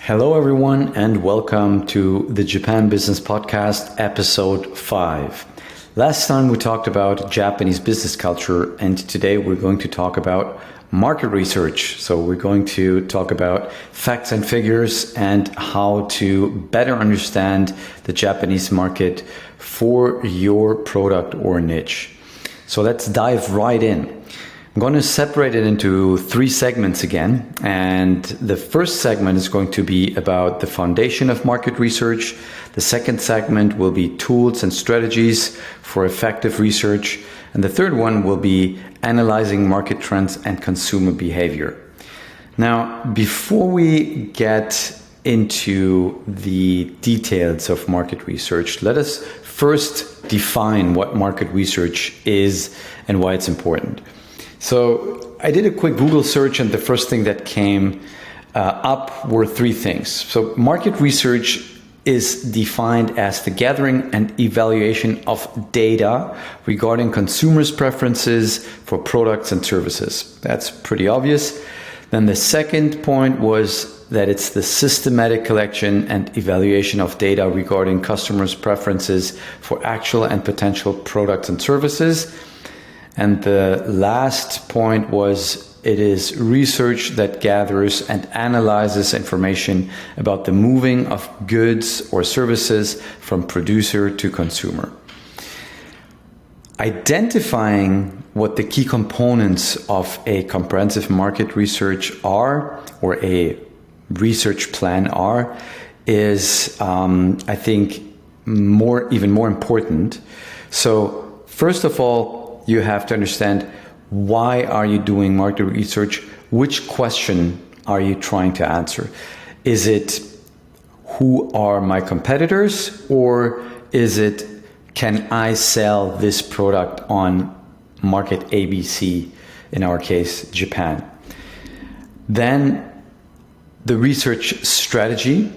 Hello, everyone, and welcome to the Japan Business Podcast, episode 5. Last time we talked about Japanese business culture, and today we're going to talk about market research. So we're going to talk about facts and figures and how to better understand the Japanese market for your product or niche. So let's dive right in. I'm going to separate it into 3 segments again, and the first segment is going to be about the foundation of market research. The second segment will be tools and strategies for effective research, and the third one will be analyzing market trends and consumer behavior. Now, before we get into the details of market research, let us first define what market research is and why it's important. So I did a quick Google search, and the first thing that came up were 3 things. So market research is defined as the gathering and evaluation of data regarding consumers' preferences for products and services. That's pretty obvious. Then the second point was that it's the systematic collection and evaluation of data regarding customers' preferences for actual and potential products and services. And the last point was it is research that gathers and analyzes information about the moving of goods or services from producer to consumer. Identifying what the key components of a comprehensive market research are, or a research plan are, is, I think, even more important. So first of all, you have to understand, why are you doing market research? Which question are you trying to answer? Is it, who are my competitors? Or is it, can I sell this product on market ABC, in our case, Japan? Then the research strategy,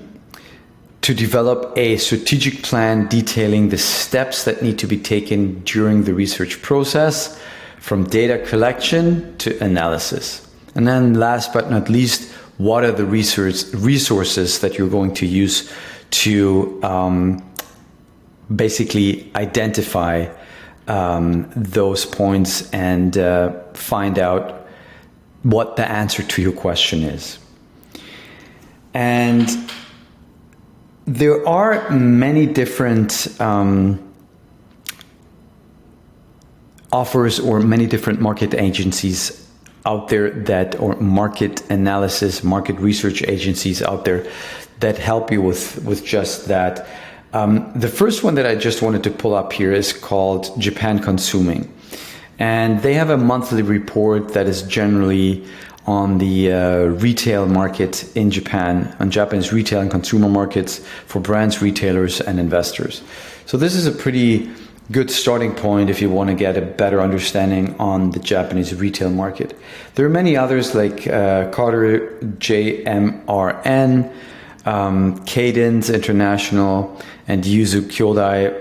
to develop a strategic plan detailing the steps that need to be taken during the research process, from data collection to analysis. And then last but not least, what are the resources that you're going to use to basically identify those points and find out what the answer to your question is. And there are many different offers or many different market agencies out there or market analysis, market research agencies out there that help you with just that. The first one that I just wanted to pull up here is called Japan Consuming. And they have a monthly report that is generally on the retail market in Japan, on Japanese retail and consumer markets for brands, retailers, and investors. So this is a pretty good starting point if you want to get a better understanding on the Japanese retail market. There are many others like Carter JMRN, Cadence International, and Yuzu Kyodai.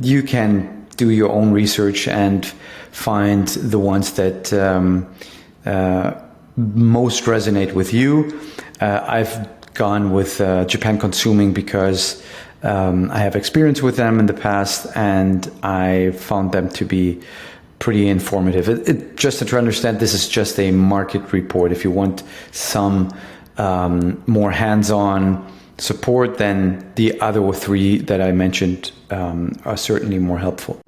You can do your own research and find the ones that most resonate with you. I've gone with Japan Consuming because I have experience with them in the past, and I found them to be pretty informative. Just to understand, this is just a market report. If you want some more hands-on support, then the other 3 that I mentioned are certainly more helpful.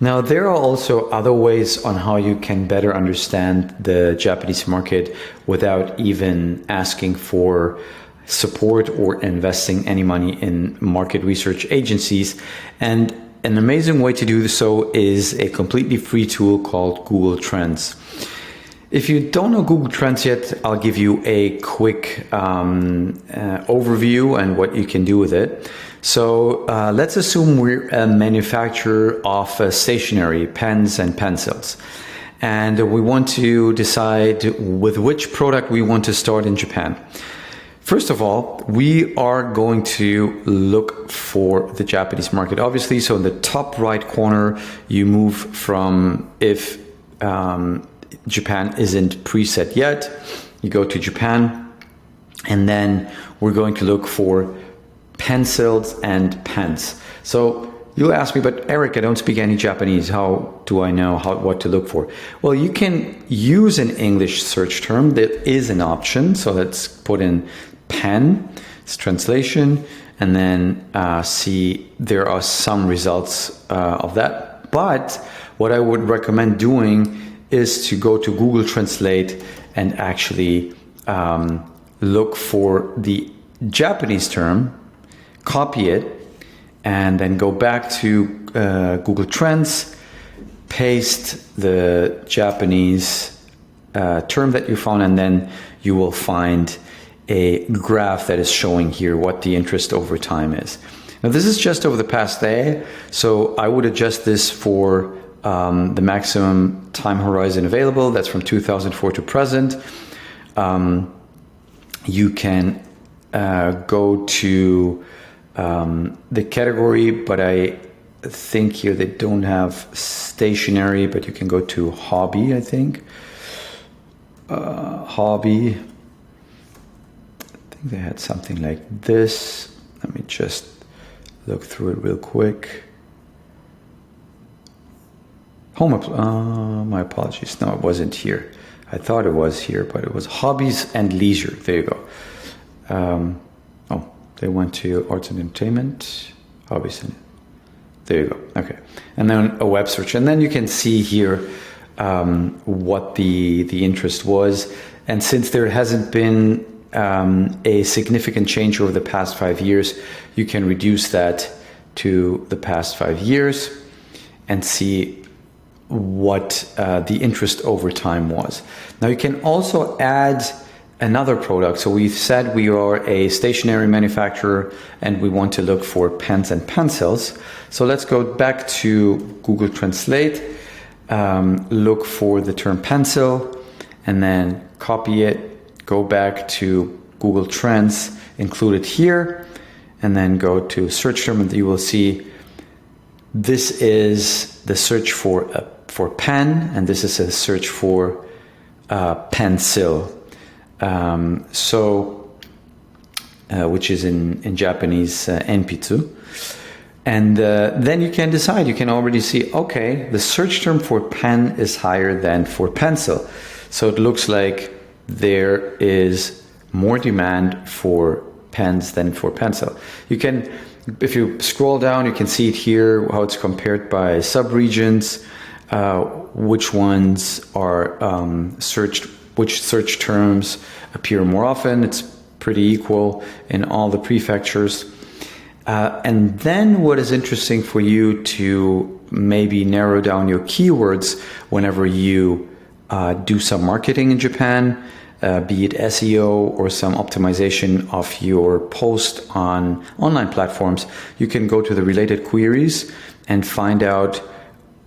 Now, there are also other ways on how you can better understand the Japanese market without even asking for support or investing any money in market research agencies. And an amazing way to do so is a completely free tool called Google Trends. If you don't know Google Trends yet, I'll give you a quick overview and what you can do with it. So let's assume we're a manufacturer of stationery, pens and pencils, and we want to decide with which product we want to start in Japan. First of all, we are going to look for the Japanese market, obviously. So in the top right corner, you move from, if Japan isn't preset yet, you go to Japan. And then we're going to look for pencils and pens. So you'll ask me, but Eric, I don't speak any Japanese. How do I know what to look for? Well, you can use an English search term. That is an option. So let's put in pen, it's translation, and then see there are some results of that. But what I would recommend doing is to go to Google Translate and actually look for the Japanese term, copy it, and then go back to Google Trends, paste the Japanese term that you found, and then you will find a graph that is showing here what the interest over time is. Now this is just over the past day, so I would adjust this for the maximum time horizon available. That's from 2004 to present. You can go to the category, but I think here they don't have stationery, but you can go to hobby, I think. Hobby. I think they had something like this. Let me just look through it real quick. My apologies. No, it wasn't here. I thought it was here, but it was hobbies and leisure. There you go. They went to arts and entertainment, hobbies, and there you go. Okay, and then a web search, and then you can see here what the interest was. And since there hasn't been a significant change over the past 5 years, you can reduce that to the past 5 years and see what the interest over time was. Now you can also add another product. So we've said we are a stationery manufacturer and we want to look for pens and pencils. So let's go back to Google Translate, look for the term pencil, and then copy it, go back to Google Trends, include it here, and then go to search term, and you will see this is the search for pen, and this is a search for pencil. Which is in Japanese enpitsu. And then you can decide, you can already see, okay, the search term for pen is higher than for pencil. So it looks like there is more demand for pens than for pencil. You can, if you scroll down, you can see it here, how it's compared by subregions, which ones are searched, which search terms appear more often. It's pretty equal in all the prefectures. And then what is interesting for you to maybe narrow down your keywords whenever you do some marketing in Japan, be it SEO or some optimization of your post on online platforms, you can go to the related queries and find out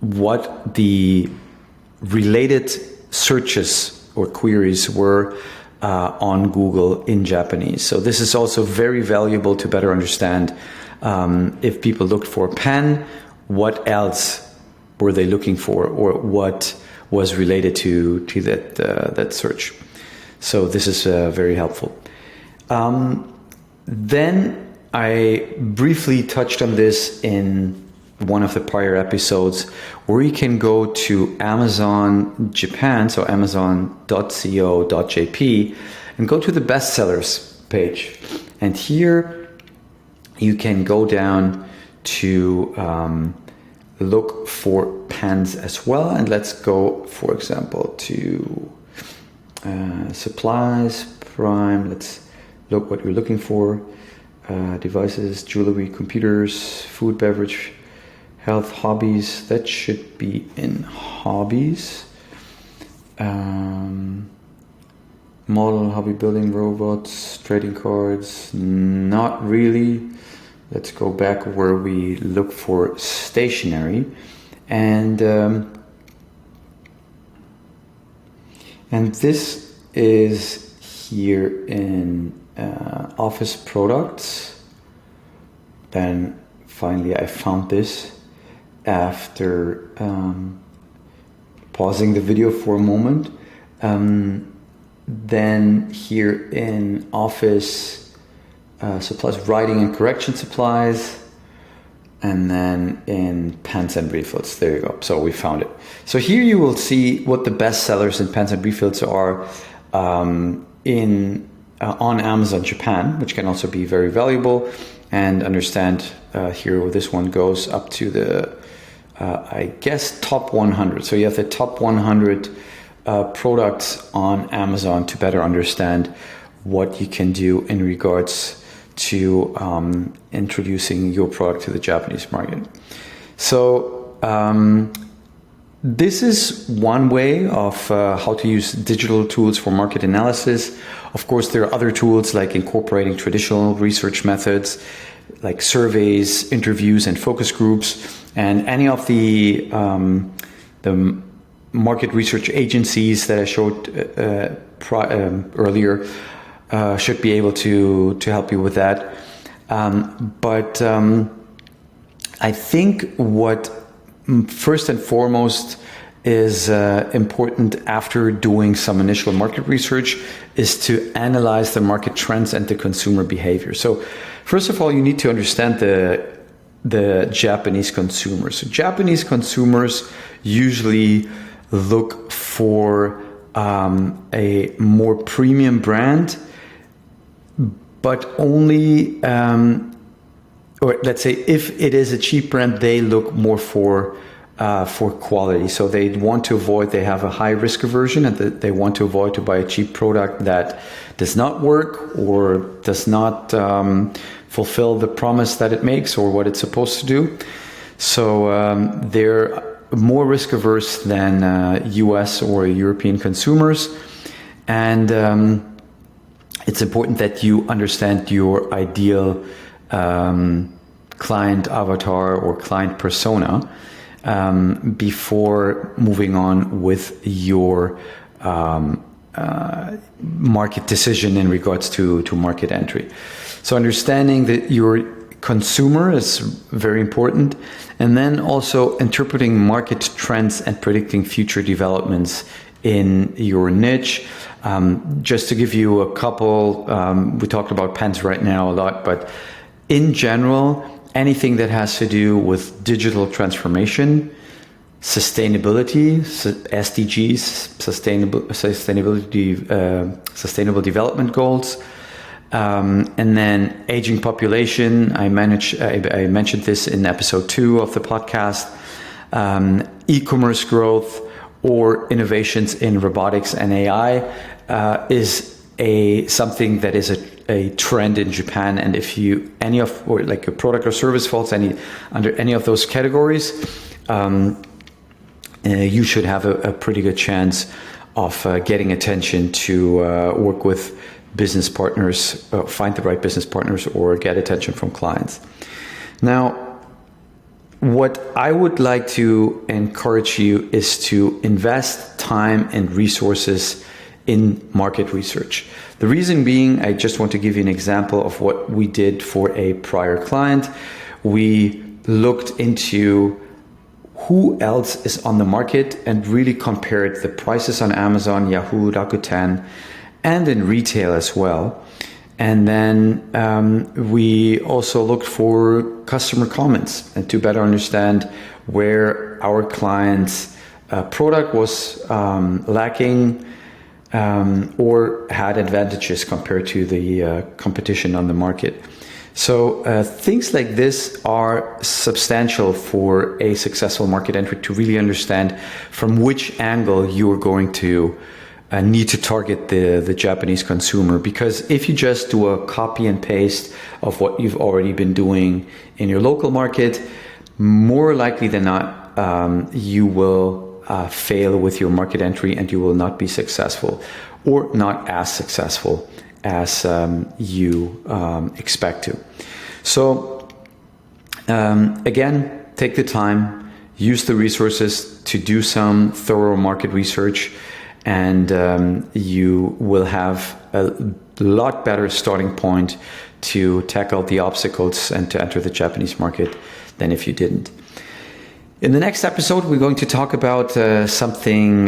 what the related searches or queries were on Google in Japanese. So this is also very valuable to better understand if people looked for pen, what else were they looking for, or what was related to that search. So this is very helpful. Then I briefly touched on this in one of the prior episodes, where you can go to Amazon Japan, so amazon.co.jp, and go to the bestsellers page. And here you can go down to look for pens as well. And let's go, for example, to supplies, prime. Let's look what you're looking for. Devices, jewelry, computers, food, beverage, health, hobbies. That should be in hobbies. Model, hobby building, robots, trading cards. Not really. Let's go back where we look for stationery. And this is here in office products. Then finally I found this after pausing the video for a moment. then here in office supplies, writing and correction supplies, and then in pens and refills. There you go. So we found it. So here you will see what the best sellers in pens and refills are on Amazon Japan, which can also be very valuable. And understand here this one goes up to the I guess top 100. So you have the top 100 products on Amazon to better understand what you can do in regards to introducing your product to the Japanese market. So this is one way of how to use digital tools for market analysis. Of course, there are other tools like incorporating traditional research methods like surveys, interviews, and focus groups, and any of the market research agencies that I showed earlier should be able to help you with that. But I think what first and foremost is important after doing some initial market research is to analyze the market trends and the consumer behavior. So first of all, you need to understand the Japanese consumers. So Japanese consumers usually look for a more premium brand, but only, or let's say if it is a cheap brand, they look more for quality. So they want to avoid, they have a high risk aversion, and they want to avoid to buy a cheap product that does not work or does not fulfill the promise that it makes or what it's supposed to do. So they're more risk averse than US or European consumers. And it's important that you understand your ideal client avatar or client persona before moving on with your market decision in regards to market entry. So understanding that your consumer is very important, and then also interpreting market trends and predicting future developments in your niche. Just to give you a couple, we talked about pens right now a lot, but in general, anything that has to do with digital transformation, sustainability, SDGs, sustainable development goals, and then aging population. I mentioned this in episode 2 of the podcast. E-commerce growth or innovations in robotics and AI is something that is a trend in Japan. And if you like a product or service falls under any of those categories, you should have a pretty good chance of getting attention to work with business partners, find the right business partners, or get attention from clients. Now, what I would like to encourage you is to invest time and resources in market research. The reason being, I just want to give you an example of what we did for a prior client. We looked into who else is on the market and really compared the prices on Amazon, Yahoo, Rakuten, and in retail as well. And then we also looked for customer comments and to better understand where our client's product was lacking or had advantages compared to the competition on the market. So things like this are substantial for a successful market entry, to really understand from which angle you are going to need to target the Japanese consumer. Because if you just do a copy and paste of what you've already been doing in your local market, more likely than not, you will fail with your market entry and you will not be successful, or not as successful as you expect to. So again, take the time, use the resources to do some thorough market research, and you will have a lot better starting point to tackle the obstacles and to enter the Japanese market than if you didn't. In the next episode, we're going to talk about something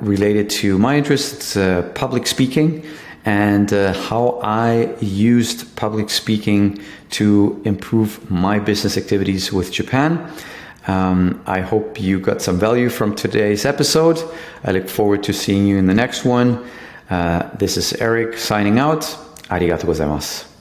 related to my interests, public speaking, and how I used public speaking to improve my business activities with Japan. I hope you got some value from today's episode. I look forward to seeing you in the next one. This is Eric signing out. ありがとうございます。